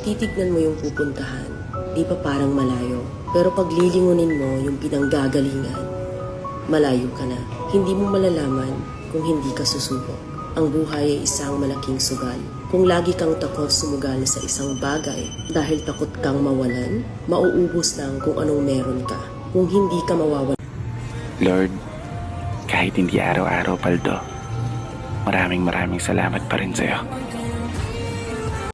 titignan mo yung pupuntahan, di pa parang malayo. Pero pag lilingunin mo yung pinanggagalingan, malayo ka na. Hindi mo malalaman kung hindi ka susubok. Ang buhay ay isang malaking sugal. Kung lagi kang takot sumugal sa isang bagay dahil takot kang mawalan, mauubos lang kung anong meron ka. Kung hindi ka mawawalan. Lord, kahit hindi araw-araw, Paldo, maraming salamat pa rin sa'yo.